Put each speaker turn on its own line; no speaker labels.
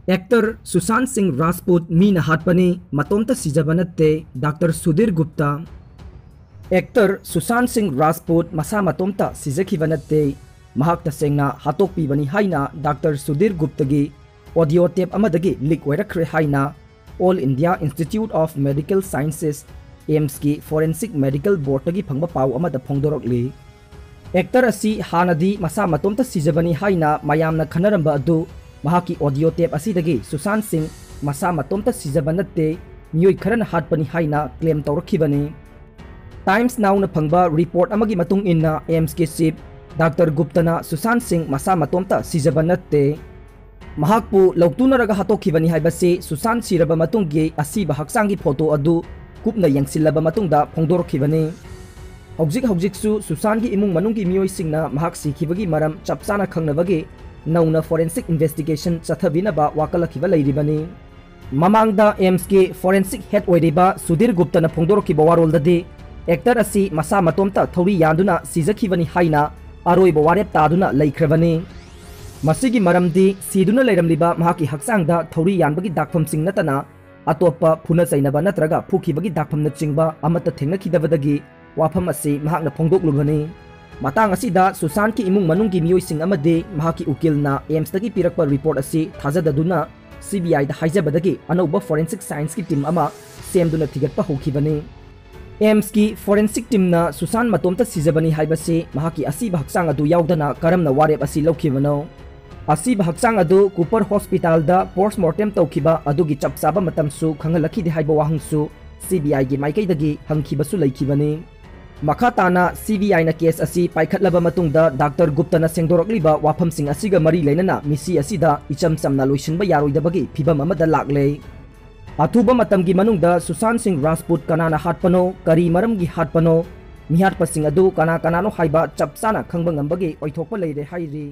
Actor Sushant Singh Rajput मीना हाटपनी मतोमता सिजब नत्ते डॉक्टर सुधीर गुप्ता। एक्टर सुशांत सिंह राजपूत मसा मतोमता सिजखिब नत्ते महाक तसेंगना हातोकपीबनी हाइना doctor Sudhir Gupta audio tape अमदगी लीक ओइरख्रे हाइना All India Institute of Medical Sciences AIIMS की फोरेंसिक मेडिकल बोर्ड की फंगबा पाउ अमद फोंदोरकली। एक्टर असी हानदी मसा मतोमता सिजबनी हाइना मयामना खनरंबा अदु महाकी ऑडियो टेप असीदगी सुशांत सिंह मसा मतोमता सिजब नत्ते मियोय खरन हाटपनी हाइना क्लेम तौरखिबनी। टाइम्स नाउ न फंगबा रिपोर्ट अमगी मतुंग इन्ना एम्स के चीफ डॉक्टर गुप्तना सुशांत सिंह मसा मतोमता सिजब नत्ते महाकपु लौतुनरगा हातोखिबनी हाइबसे सुशांत सिरब मतुंगी असीब हक्सांगी फोटो अदु कुपना यंगसिल्लब मतुंगदा फोंदोरखिबनी। हौजिक सुशांत की इमुंग मनुंगी मियोय सिंगना महाक सिखिबगी मरम चपचाना खंगनबगी नौना फोरेंसिक इन्वेस्टिगेशन चथबिनबा वाकलखिब लैरिबनी। ममांगदा एम्स के फोरेंसिक हेड ओइरिबा सुधीर गुप्ता फोंदोरखिब वारोलददी एक्टर असी मसा मतोमता थौरी यादुना सिजखिबनी हाइना अरोइब वारेप तादुना लैख्रबनी। मसिगी मरमदी सिदुना लैरमलिबा महाकी हक्सांगदा थौरी यानबगी दाखफमसिंग नतना अतोप्पा फुना चैनबा नत्रगा फुखिबगी दाखफमना चिंगबा अमत थेंगखिदबदगी वाफम असी महाकना फोंदोकलुबनी। मतंग असिदा सुशांत की इमुंग मनुंग की मियोइसिंग अमदे महाकी उकिलना एम्स तकी पिरकपा रिपोर्ट असी थाजददुना सीबीआई दा हाइजबदगी अनौबा फोरेंसिक साइंस की टीम अमा सेमदुना थिगतपा होखिबनी। एम्स की फोरेंसिक टीम ना सुशांत मतोमता सिजबनी हाइबसे महाकी असीब हक्सांग अदु यावदना करमना वारेप असी लौखिबनो। असीब हक्सांग अदु कूपर हॉस्पिटल दा पोस्टमार्टम तौखिबा अदुगी चपचाबा मतमसु खंगलखिदे हाइबा वाहंगसु सीबीआई की माइकैदगी हंखिबसु लैखिबनी। मखाताना सीबीआई ना केस असी पाइखटलबा मतुंगदा डॉक्टर गुप्ता ना सेंदोरकलिबा वाफमसिंग असिगा मरी लैनना मिसी असिदा इचम चमना लोइसिनबा यारोइदबगी फिबम अमदा लागले। अथुबा मतमगी मनुंगदा सुशांत सिंह राजपूत कनाना हाटपनो करी मरमगी हाटपनो मिहाटपसिंग अदु कना कनानो हाइबा चपचाना खंगबा ngambagi ओइथोकपा लैरे हाइरि।